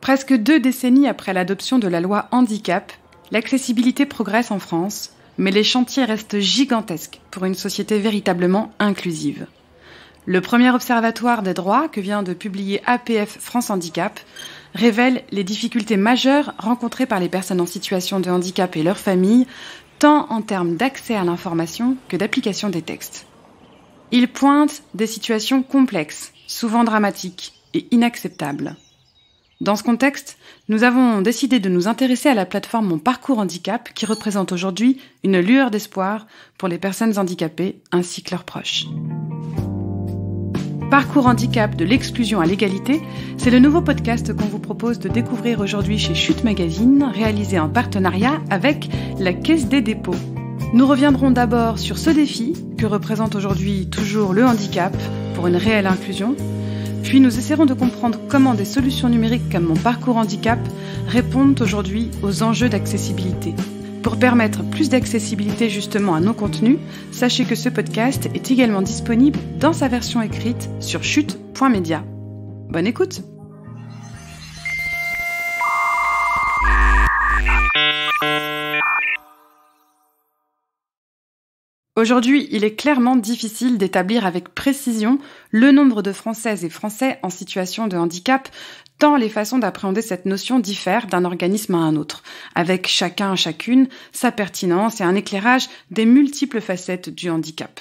Presque 2 décennies après l'adoption de la loi handicap, l'accessibilité progresse en France, mais les chantiers restent gigantesques pour une société véritablement inclusive. Le premier observatoire des droits que vient de publier APF France Handicap révèle les difficultés majeures rencontrées par les personnes en situation de handicap et leurs familles, tant en termes d'accès à l'information que d'application des textes. Il pointe des situations complexes, souvent dramatiques et inacceptables. Dans ce contexte, nous avons décidé de nous intéresser à la plateforme Mon Parcours Handicap qui représente aujourd'hui une lueur d'espoir pour les personnes handicapées ainsi que leurs proches. Parcours Handicap de l'exclusion à l'égalité, c'est le nouveau podcast qu'on vous propose de découvrir aujourd'hui chez Chute Magazine, réalisé en partenariat avec la Caisse des dépôts. Nous reviendrons d'abord sur ce défi que représente aujourd'hui toujours le handicap pour une réelle inclusion, puis nous essaierons de comprendre comment des solutions numériques comme Mon Parcours Handicap répondent aujourd'hui aux enjeux d'accessibilité. Pour permettre plus d'accessibilité justement à nos contenus, sachez que ce podcast est également disponible dans sa version écrite sur chute.media. Bonne écoute! Aujourd'hui, il est clairement difficile d'établir avec précision le nombre de Françaises et Français en situation de handicap, tant les façons d'appréhender cette notion diffèrent d'un organisme à un autre, avec chacune sa pertinence et un éclairage des multiples facettes du handicap.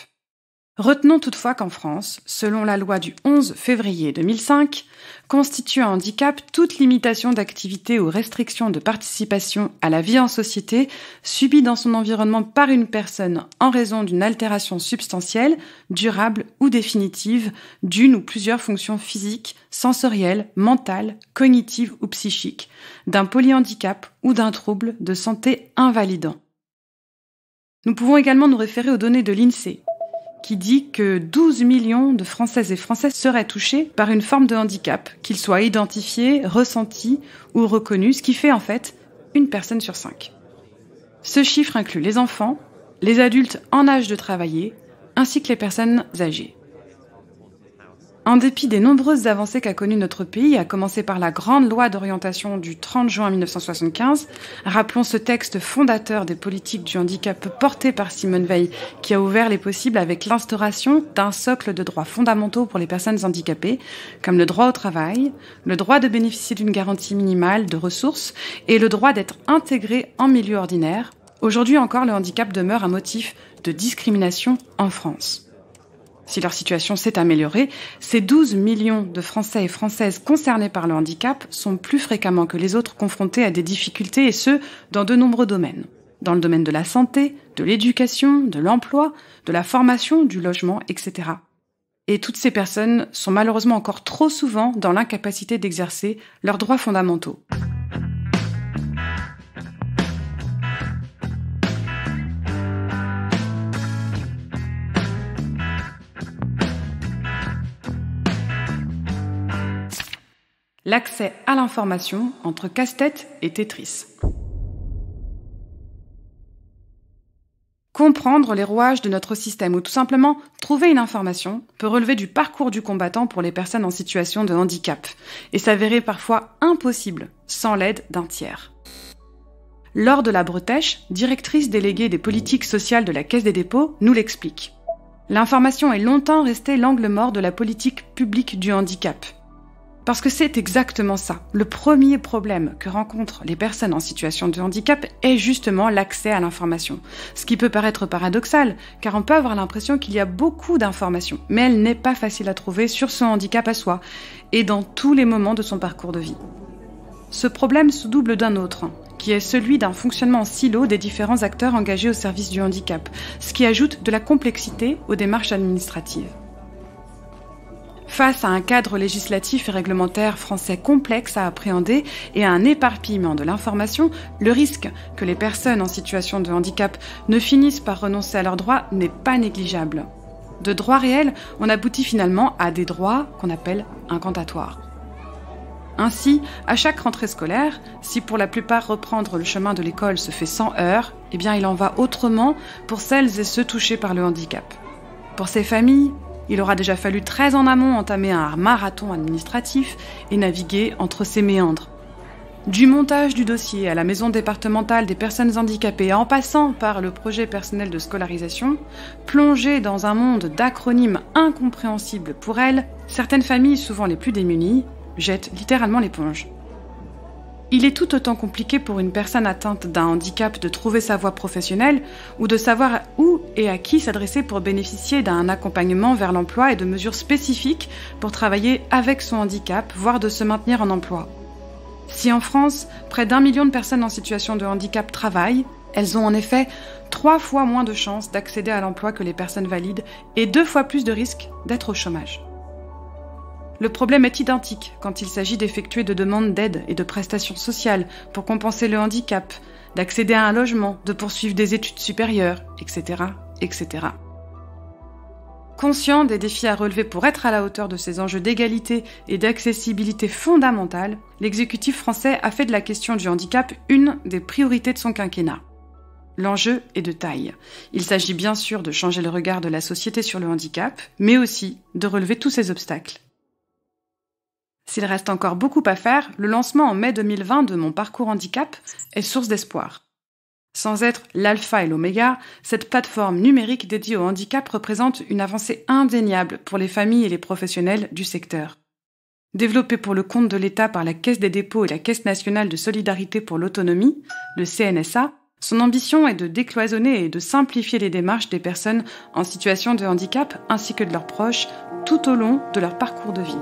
Retenons toutefois qu'en France, selon la loi du 11 février 2005, constitue un handicap toute limitation d'activité ou restriction de participation à la vie en société subie dans son environnement par une personne en raison d'une altération substantielle, durable ou définitive d'une ou plusieurs fonctions physiques, sensorielles, mentales, cognitives ou psychiques, d'un polyhandicap ou d'un trouble de santé invalidant. Nous pouvons également nous référer aux données de l'INSEE, qui dit que 12 millions de Françaises et Français seraient touchés par une forme de handicap, qu'il soit identifié, ressenti ou reconnu, ce qui fait en fait une personne sur 5. Ce chiffre inclut les enfants, les adultes en âge de travailler, ainsi que les personnes âgées. En dépit des nombreuses avancées qu'a connues notre pays, à commencer par la grande loi d'orientation du 30 juin 1975, rappelons ce texte fondateur des politiques du handicap porté par Simone Veil, qui a ouvert les possibles avec l'instauration d'un socle de droits fondamentaux pour les personnes handicapées, comme le droit au travail, le droit de bénéficier d'une garantie minimale de ressources et le droit d'être intégré en milieu ordinaire. Aujourd'hui encore, le handicap demeure un motif de discrimination en France. Si leur situation s'est améliorée, ces 12 millions de Français et Françaises concernés par le handicap sont plus fréquemment que les autres confrontés à des difficultés, et ce, dans de nombreux domaines. Dans le domaine de la santé, de l'éducation, de l'emploi, de la formation, du logement, etc. Et toutes ces personnes sont malheureusement encore trop souvent dans l'incapacité d'exercer leurs droits fondamentaux. L'accès à l'information entre casse-tête et Tetris. Comprendre les rouages de notre système ou tout simplement trouver une information peut relever du parcours du combattant pour les personnes en situation de handicap et s'avérer parfois impossible sans l'aide d'un tiers. Laure de la Bretèche, directrice déléguée des politiques sociales de la Caisse des dépôts, nous l'explique. L'information est longtemps restée l'angle mort de la politique publique du handicap. Parce que c'est exactement ça. Le premier problème que rencontrent les personnes en situation de handicap est justement l'accès à l'information. Ce qui peut paraître paradoxal, car on peut avoir l'impression qu'il y a beaucoup d'informations, mais elle n'est pas facile à trouver sur son handicap à soi et dans tous les moments de son parcours de vie. Ce problème se double d'un autre, qui est celui d'un fonctionnement en silo des différents acteurs engagés au service du handicap, ce qui ajoute de la complexité aux démarches administratives. Face à un cadre législatif et réglementaire français complexe à appréhender et à un éparpillement de l'information, le risque que les personnes en situation de handicap ne finissent par renoncer à leurs droits n'est pas négligeable. De droits réels, on aboutit finalement à des droits qu'on appelle incantatoires. Ainsi, à chaque rentrée scolaire, si pour la plupart reprendre le chemin de l'école se fait sans heurts, eh bien il en va autrement pour celles et ceux touchés par le handicap. Pour ces familles, il aura déjà fallu très en amont entamer un marathon administratif et naviguer entre ces méandres. Du montage du dossier à la maison départementale des personnes handicapées, en passant par le projet personnel de scolarisation, plongées dans un monde d'acronymes incompréhensibles pour elles, certaines familles, souvent les plus démunies, jettent littéralement l'éponge. Il est tout autant compliqué pour une personne atteinte d'un handicap de trouver sa voie professionnelle ou de savoir où et à qui s'adresser pour bénéficier d'un accompagnement vers l'emploi et de mesures spécifiques pour travailler avec son handicap, voire de se maintenir en emploi. Si en France, près d'1 million de personnes en situation de handicap travaillent, elles ont en effet 3 fois moins de chances d'accéder à l'emploi que les personnes valides et 2 fois plus de risques d'être au chômage. Le problème est identique quand il s'agit d'effectuer de demandes d'aide et de prestations sociales pour compenser le handicap, d'accéder à un logement, de poursuivre des études supérieures, etc., etc. Conscient des défis à relever pour être à la hauteur de ces enjeux d'égalité et d'accessibilité fondamentale, l'exécutif français a fait de la question du handicap une des priorités de son quinquennat. L'enjeu est de taille. Il s'agit bien sûr de changer le regard de la société sur le handicap, mais aussi de relever tous ces obstacles. S'il reste encore beaucoup à faire, le lancement en mai 2020 de Mon Parcours Handicap est source d'espoir. Sans être l'alpha et l'oméga, cette plateforme numérique dédiée au handicap représente une avancée indéniable pour les familles et les professionnels du secteur. Développée pour le compte de l'État par la Caisse des dépôts et la Caisse nationale de solidarité pour l'autonomie, le CNSA, son ambition est de décloisonner et de simplifier les démarches des personnes en situation de handicap ainsi que de leurs proches tout au long de leur parcours de vie.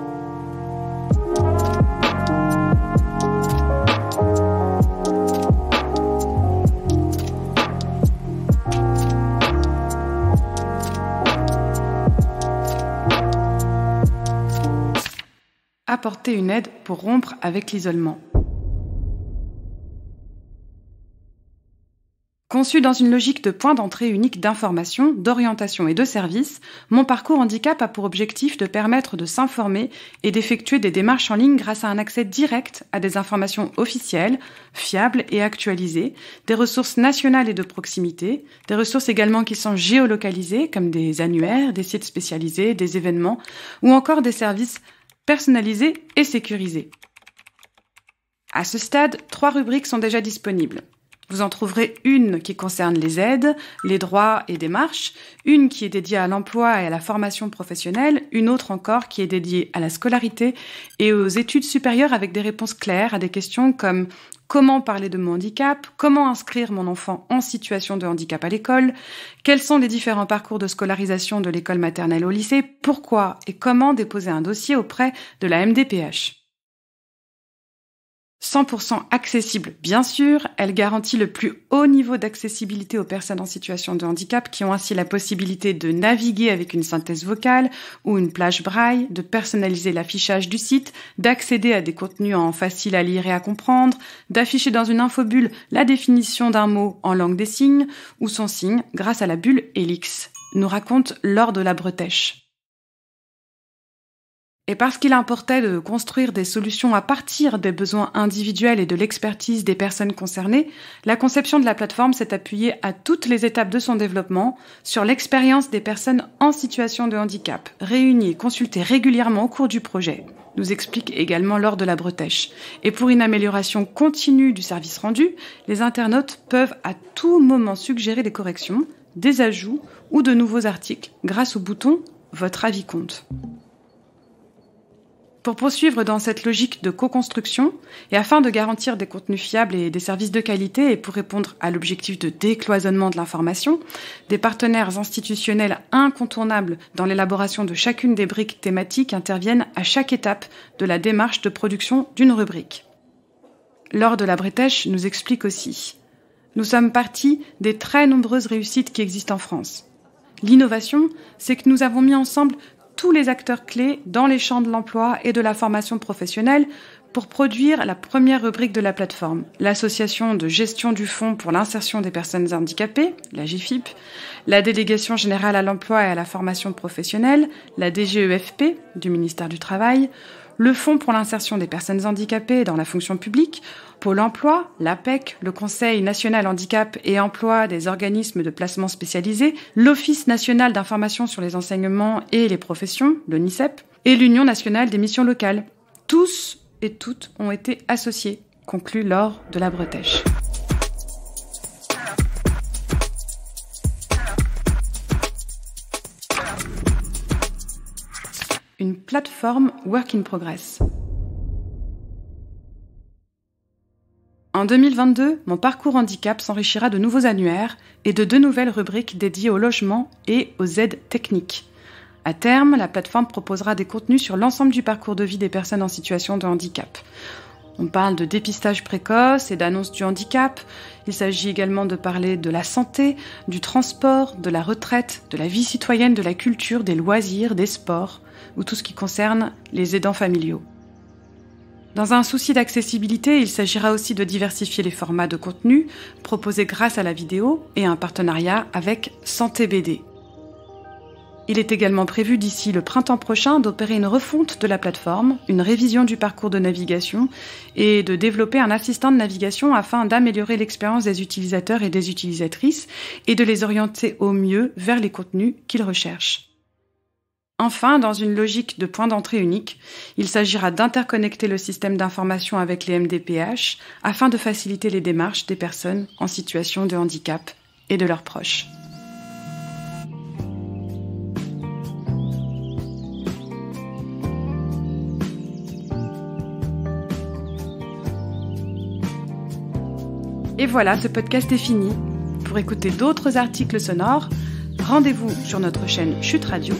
Apporter une aide pour rompre avec l'isolement. Conçu dans une logique de point d'entrée unique d'information, d'orientation et de services, Mon Parcours Handicap a pour objectif de permettre de s'informer et d'effectuer des démarches en ligne grâce à un accès direct à des informations officielles, fiables et actualisées, des ressources nationales et de proximité, des ressources également qui sont géolocalisées comme des annuaires, des sites spécialisés, des événements ou encore des services personnalisés et sécurisés. À ce stade, 3 rubriques sont déjà disponibles. Vous en trouverez une qui concerne les aides, les droits et démarches, une qui est dédiée à l'emploi et à la formation professionnelle, une autre encore qui est dédiée à la scolarité et aux études supérieures avec des réponses claires à des questions comme comment parler de mon handicap, comment inscrire mon enfant en situation de handicap à l'école, quels sont les différents parcours de scolarisation de l'école maternelle au lycée, pourquoi et comment déposer un dossier auprès de la MDPH. 100% accessible, bien sûr, elle garantit le plus haut niveau d'accessibilité aux personnes en situation de handicap qui ont ainsi la possibilité de naviguer avec une synthèse vocale ou une plage braille, de personnaliser l'affichage du site, d'accéder à des contenus en facile à lire et à comprendre, d'afficher dans une infobulle la définition d'un mot en langue des signes ou son signe grâce à la bulle Helix, nous raconte Laure de la Bretèche. Et parce qu'il importait de construire des solutions à partir des besoins individuels et de l'expertise des personnes concernées, la conception de la plateforme s'est appuyée à toutes les étapes de son développement sur l'expérience des personnes en situation de handicap, réunies et consultées régulièrement au cours du projet, nous explique également Laure de la Bretèche. Et pour une amélioration continue du service rendu, les internautes peuvent à tout moment suggérer des corrections, des ajouts ou de nouveaux articles grâce au bouton « Votre avis compte ». Pour poursuivre dans cette logique de co-construction, et afin de garantir des contenus fiables et des services de qualité, et pour répondre à l'objectif de décloisonnement de l'information, des partenaires institutionnels incontournables dans l'élaboration de chacune des briques thématiques interviennent à chaque étape de la démarche de production d'une rubrique. Laure de la Bretèche nous explique aussi. Nous sommes partis des très nombreuses réussites qui existent en France. L'innovation, c'est que nous avons mis ensemble tous les acteurs clés dans les champs de l'emploi et de la formation professionnelle pour produire la première rubrique de la plateforme, l'association de gestion du Fonds pour l'insertion des personnes handicapées, la GFIP, la Délégation générale à l'emploi et à la formation professionnelle, la DGEFP du ministère du Travail, le Fonds pour l'insertion des personnes handicapées dans la fonction publique, Pôle emploi, l'APEC, le Conseil national handicap et emploi des organismes de placement spécialisés, l'Office national d'information sur les enseignements et les professions, l'ONICEP, et l'Union nationale des missions locales. Tous et toutes ont été associés. conclut Laure de la Bretèche. Une plateforme work in progress. En 2022, mon parcours handicap s'enrichira de nouveaux annuaires et de 2 nouvelles rubriques dédiées au logement et aux aides techniques. À terme, la plateforme proposera des contenus sur l'ensemble du parcours de vie des personnes en situation de handicap. On parle de dépistage précoce et d'annonce du handicap. Il s'agit également de parler de la santé, du transport, de la retraite, de la vie citoyenne, de la culture, des loisirs, des sports, ou tout ce qui concerne les aidants familiaux. Dans un souci d'accessibilité, il s'agira aussi de diversifier les formats de contenu proposés grâce à la vidéo et un partenariat avec Santé BD. Il est également prévu d'ici le printemps prochain d'opérer une refonte de la plateforme, une révision du parcours de navigation et de développer un assistant de navigation afin d'améliorer l'expérience des utilisateurs et des utilisatrices et de les orienter au mieux vers les contenus qu'ils recherchent. Enfin, dans une logique de point d'entrée unique, il s'agira d'interconnecter le système d'information avec les MDPH afin de faciliter les démarches des personnes en situation de handicap et de leurs proches. Et voilà, ce podcast est fini. Pour écouter d'autres articles sonores, rendez-vous sur notre chaîne Chute Radio.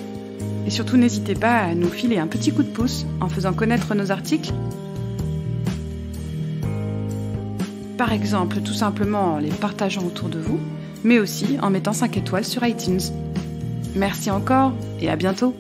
Et surtout, n'hésitez pas à nous filer un petit coup de pouce en faisant connaître nos articles. Par exemple, tout simplement en les partageant autour de vous, mais aussi en mettant 5 étoiles sur iTunes. Merci encore et à bientôt.